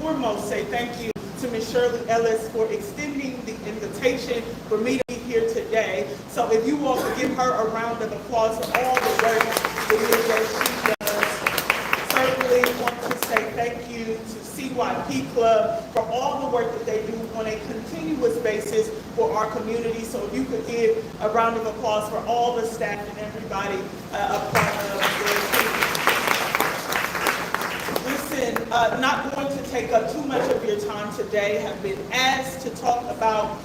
foremost say thank you to Ms. Shirley Ellis for extending the invitation for me to be here today. So if you all could give her a round of applause for all the work that she does. Certainly want to say thank you to CYP Club for all the work that they do on a continuous basis for our community. So if you could give a round of applause for all the staff and everybody a part of their team. Listen, not going to take up too much of your time today. Have been asked to talk about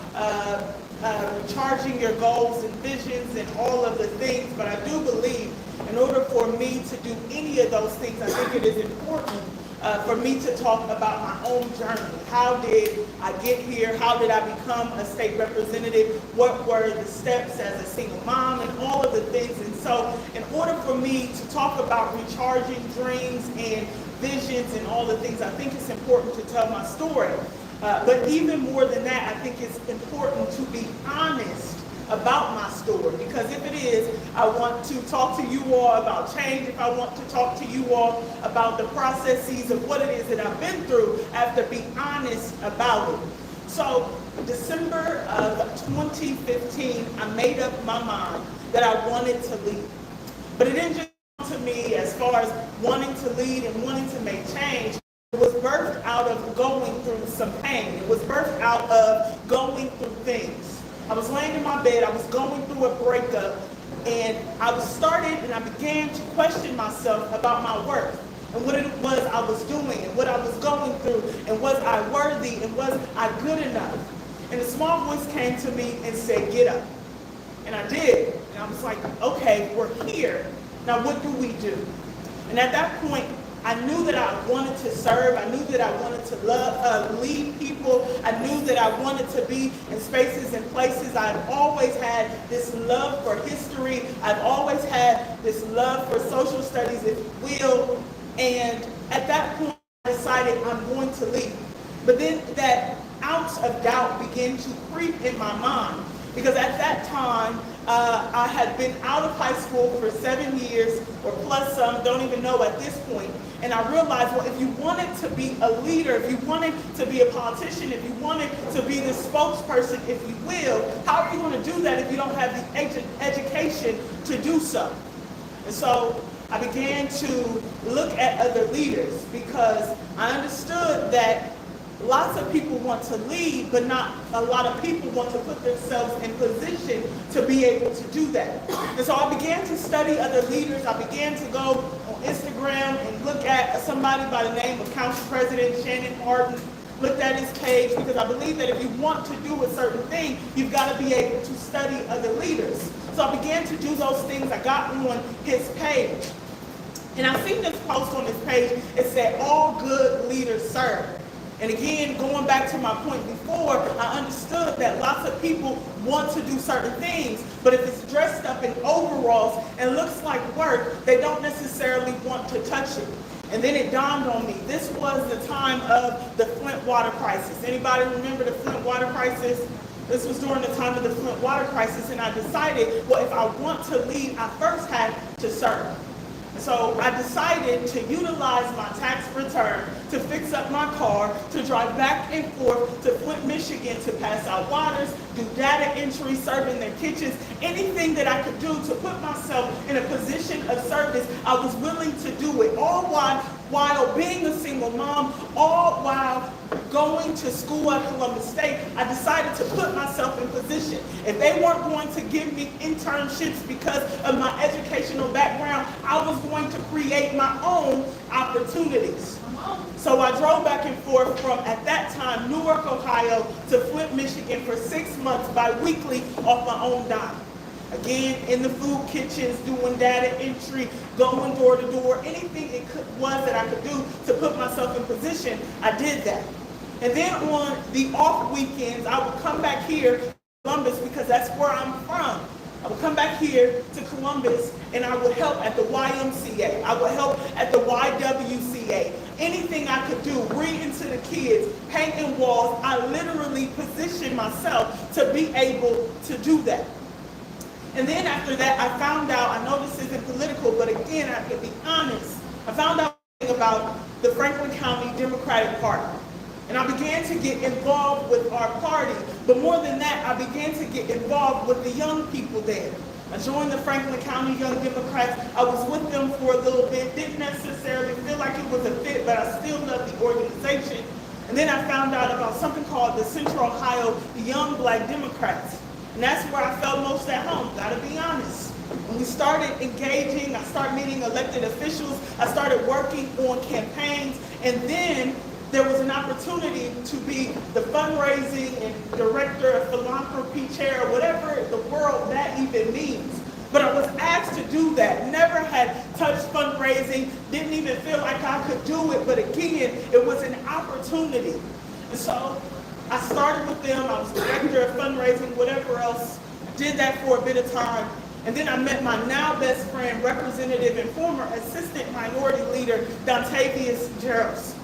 recharging your goals and visions and all of the things, but I do believe in order for me to do any of those things, I think it is important for me to talk about my own journey. How did I get here? How did I become a state representative? What were the steps as a single mom and all of the things? And so in order for me to talk about recharging dreams and visions and all the things, I think it's important to tell my story. But even more than that, I think it's important to be honest about my story, because if it is, I want to talk to you all about change. If I want to talk to you all about the processes of what it is that I've been through, I have to be honest about it. So December of 2015, I made up my mind that I wanted to lead. But it didn't just come to me as far as wanting to lead and wanting to make change. It was birthed out of going through some pain. It was birthed out of going through things. I was laying in my bed, I was going through a breakup, and I began to question myself about my worth and what it was I was doing and what I was going through, and was I worthy and was I good enough? And a small voice came to me and said, get up. And I did. And I was like, okay, we're here. Now what do we do? And at that point, I knew that I wanted to serve. I knew that I wanted to lead people. I knew that I wanted to be in spaces and places. I've always had this love for history. I've always had this love for social studies, if you will. And at that point, I decided I'm going to lead. But then that ounce of doubt began to creep in my mind, because at that time, I had been out of high school for 7 years, or plus some, don't even know at this point. And I realized, well, if you wanted to be a leader, if you wanted to be a politician, if you wanted to be the spokesperson, if you will, how are you going to do that if you don't have the education to do so? And so I began to look at other leaders, because I understood that lots of people want to lead, but not a lot of people want to put themselves in position to be able to do that. And so I began to study other leaders. I began to go on Instagram and look at somebody by the name of Council President Shannon Martin, looked at his page, because I believe that if you want to do a certain thing, you've got to be able to study other leaders. So I began to do those things. I got on his page. And I seen this post on his page. It said, all good leaders serve. And again, going back to my point before, I understood that lots of people want to do certain things, but if it's dressed up in overalls and looks like work, they don't necessarily want to touch it. And then it dawned on me, this was the time of the Flint water crisis. Anybody remember the Flint water crisis? This was during the time of the Flint water crisis, and I decided, well, if I want to lead, I first had to serve. So I decided to utilize my tax return to fix up my car, to drive back and forth to Flint, Michigan, to pass out waters, do data entry, serve in their kitchens, anything that I could do to put myself in a position of service. I was willing to do it, all while being a single mom, all while going to school at Columbus State. I decided to put myself in position. If they weren't going to give me internships because of my educational background, I was going to create my own opportunities. So I drove back and forth from, at that time, Newark, Ohio to Flint, Michigan for 6 months bi-weekly off my own dime. Again, in the food kitchens, doing data entry, going door to door, anything was that I could do to put myself in position, I did that. And then on the off weekends, I would come back here to Columbus, because that's where I'm from. I would come back here to Columbus, and I would help at the YMCA. I would help at the YWCA. Anything I could do, reading to the kids, painting walls, I literally positioned myself to be able to do that. And then after that, I found out, I know this isn't political, but again, I have to be honest, I found out about the Franklin County Democratic Party. And I began to get involved with our party. But more than that, I began to get involved with the young people there. I joined the Franklin County Young Democrats. I was with them for a little bit. Didn't necessarily feel like it was a fit, but I still loved the organization. And then I found out about something called the Central Ohio Young Black Democrats. And that's where I felt most at home, gotta be honest. When we started engaging, I started meeting elected officials, I started working on campaigns, and then there was an opportunity to be the fundraising and director of philanthropy chair, or whatever the world that even means. But I was asked to do that. Never had touched fundraising, didn't even feel like I could do it, but again, it was an opportunity. And so I started with them, I was director of fundraising, whatever else. I did that for a bit of time. And then I met my now best friend, representative and former assistant minority leader, Dontavius Geralds.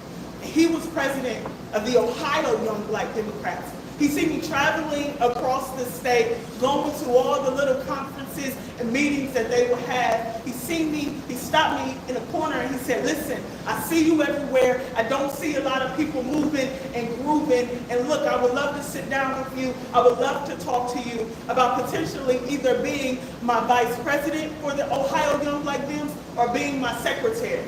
He was president of the Ohio Young Black Democrats. He seen me traveling across the state, going to all the little conferences and meetings that they would have. He seen me, he stopped me in a corner and he said, listen, I see you everywhere. I don't see a lot of people moving and grooving. And look, I would love to sit down with you. I would love to talk to you about potentially either being my vice president for the Ohio Young Black Dems or being my secretary.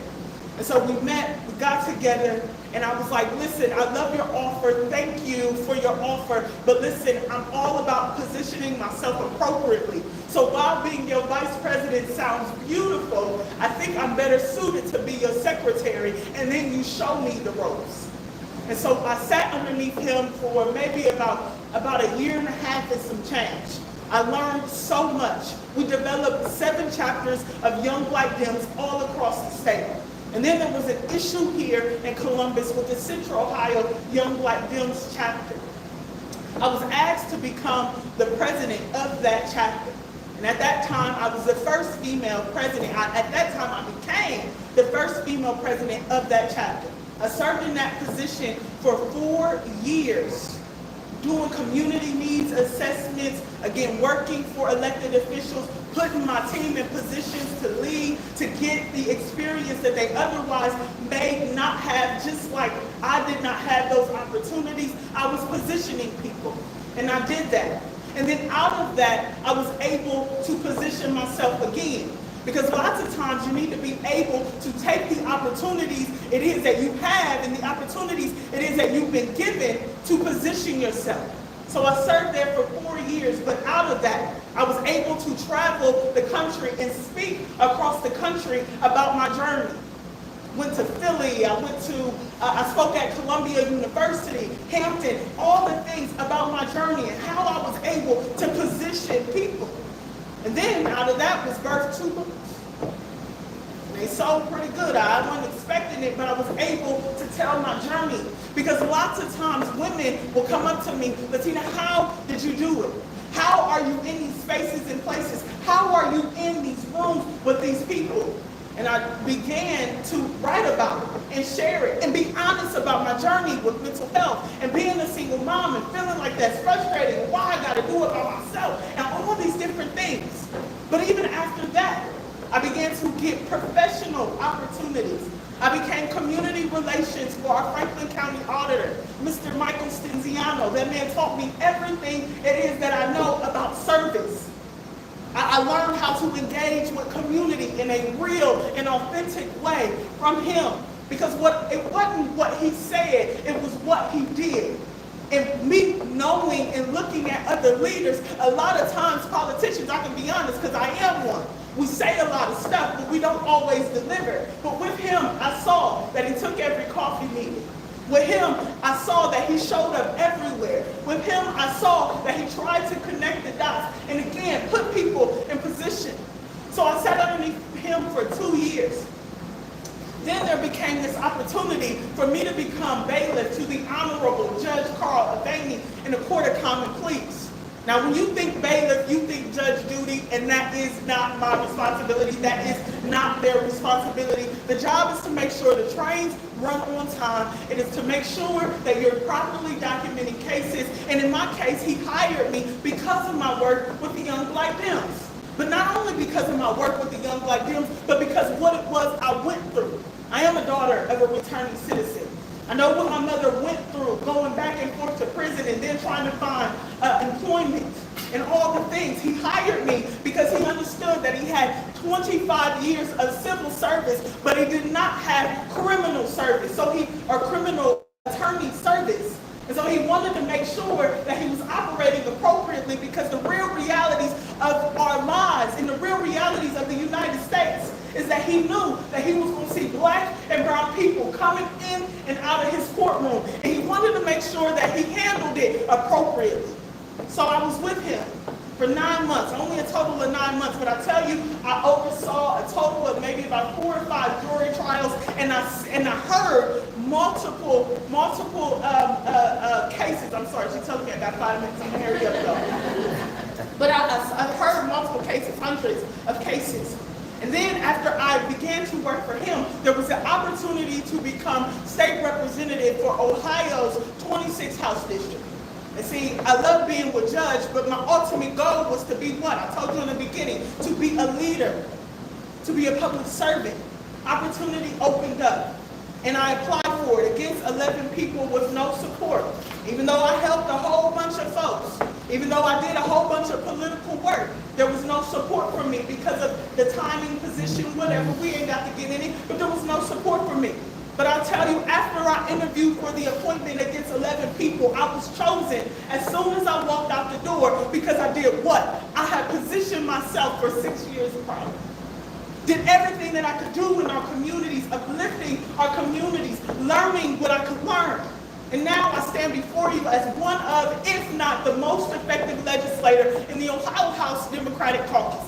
And so we met, we got together, and I was like, listen, I love your offer. Thank you for your offer. But listen, I'm all about positioning myself appropriately. So while being your vice president sounds beautiful, I think I'm better suited to be your secretary, and then you show me the ropes. And so I sat underneath him for maybe about a year and a half and some change. I learned so much. We developed 7 chapters of Young Black Dems all across the state. And then there was an issue here in Columbus with the Central Ohio Young Black Dems chapter. I was asked to become the president of that chapter. And at that time, I was the first female president. At that time, I became the first female president of that chapter. I served in that position for 4 years, doing community needs assessments, again, working for elected officials, putting my team in positions to lead, to get the experience that they otherwise may not have, just like I did not have those opportunities. I was positioning people, and I did that. And then out of that, I was able to position myself again. Because lots of times you need to be able to take the opportunities it is that you have and the opportunities it is that you've been given to position yourself. So I served there for 4 years, but out of that, I was able to travel the country and speak across the country about my journey. Went to Philly, I spoke at Columbia University, Hampton, all the things about my journey and how I was able to position people. And then out of that was birthed 2 books. And they sold pretty good. I wasn't expecting it, but I was able to tell my journey. Because lots of times women will come up to me, Latyna, how did you do it? How are you in these spaces and places? How are you in these rooms with these people? And I began to write about it and share it and be honest about my journey with mental health and being a single mom and feeling like that's frustrating and why I got to do it by myself and all these different things. But even after that, I began to get professional opportunities. I became community relations for our Franklin County auditor, Mr. Michael Stenziano. That man taught me everything it is that I know about service. I learned how to engage with community in a real and authentic way from him. Because it wasn't what he said, it was what he did. And me knowing and looking at other leaders, a lot of times politicians, I can be honest, because I am one. We say a lot of stuff, but we don't always deliver. But with him, I saw that he took every coffee meeting. With him, I saw that he showed up everywhere. With him, I saw that he tried to connect the dots and again, put people in position. So I sat underneath him for 2 years. Then there became this opportunity for me to become bailiff to the Honorable Judge Carl Avaney in the Court of Common Pleas. Now, when you think bailiff, you think judge duty, and that is not my responsibility. That is not their responsibility. The job is to make sure the trains run on time. It is to make sure that you're properly documenting cases. And in my case, he hired me because of my work with the Young Black Dems. But not only because of my work with the Young Black Dems, but because what it was I went through. I am a daughter of a returning citizen. I know what my mother went through things. He hired me because he understood that he had 25 years of civil service, but he did not have criminal service, or criminal attorney service. And so he wanted to make sure that he was operating appropriately, because the real realities of our lives and the real realities of the United States is that he knew that he was going to see black and brown people coming in and out of his courtroom. And he wanted to make sure that he handled it appropriately. So I was with him for 9 months, only a total of 9 months, but I tell you, I oversaw a total of maybe about 4 or 5 jury trials, and I heard multiple cases. I'm sorry, she's telling me I got 5 minutes. I'm gonna hurry up though. But I've heard multiple cases, hundreds of cases. And then after I began to work for him, there was an opportunity to become state representative for Ohio's 26th House District. And see, I love being with Judge, but my ultimate goal was to be what? I told you in the beginning, to be a leader, to be a public servant. Opportunity opened up, and I applied for it against 11 people with no support. Even though I helped a whole bunch of folks, even though I did a whole bunch of political work, there was no support from me because of the timing, position, whatever. We ain't got to get in it, but there was no support from me. But I'll tell you, after I interviewed for the appointment against 11 people, I was chosen as soon as I walked out the door, because I did what? I had positioned myself for 6 years prior. Did everything that I could do in our communities, uplifting our communities, learning what I could learn. And now I stand before you as one of, if not the most effective legislator in the Ohio House Democratic Caucus.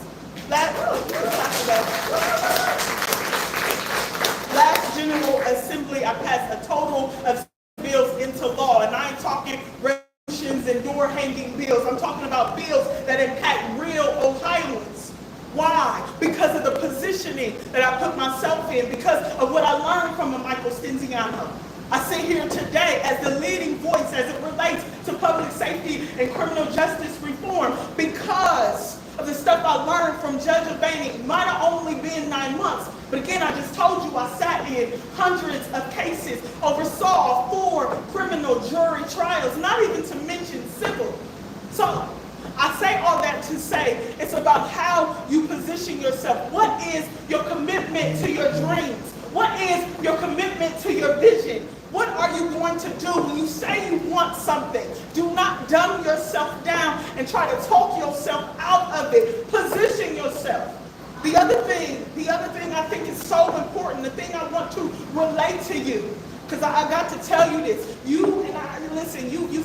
Last General Assembly, I passed a total of bills into law, and I ain't talking resolutions and door-hanging bills. I'm talking about bills that impact real Ohioans. Why? Because of the positioning that I put myself in, because of what I learned from a Michael Stenziano. I sit here today as the leading voice as it relates to public safety and criminal justice reform, because of the stuff I learned from Judge Abaney. It might have only been 9 months, but again, I just told you I sat in hundreds of cases, oversaw 4 criminal jury trials, not even to mention civil. So I say all that to say it's about how you position yourself. What is your commitment to your dreams? What is your commitment to your vision? What are you going to do when you say you want something? Do not dumb yourself down and try to talk yourself out of it. Position yourself. The other thing I think is so important, the thing I want to relate to you, because I got to tell you this.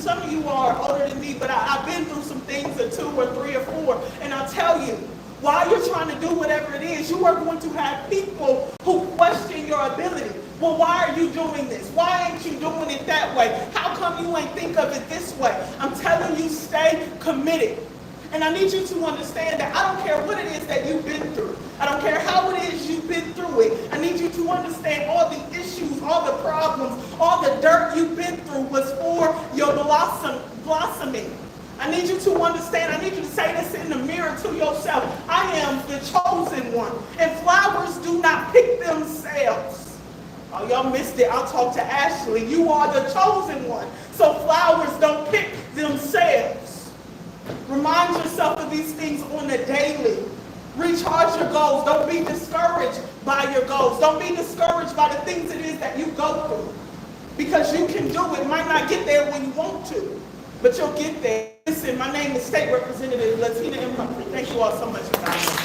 Some of you are older than me, but I've been through some things, or 2 or 3 or 4, and I'll tell you, while you're trying to do whatever it is, you are going to have people who question your ability. Well, why are you doing this? Why ain't you doing it that way? How come you ain't think of it this way? I'm telling you, stay committed. And I need you to understand that I don't care what it is that you've been through. I don't care how it is you've been through it. I need you to understand all the issues, all the problems, all the dirt you've been through was for your blossoming. I need you to understand, I need you to say this in the mirror to yourself. I am the chosen one. And flowers do not pick themselves. Oh, y'all missed it. I'll talk to Ashley. You are the chosen one. So flowers don't pick themselves. Remind yourself of these things on a daily. Recharge your goals. Don't be discouraged by your goals. Don't be discouraged by the things it is that you go through. Because you can do it. Might not get there when you want to, but you'll get there. Listen, my name is State Representative Latyna and Humphrey. Thank you all so much, guys.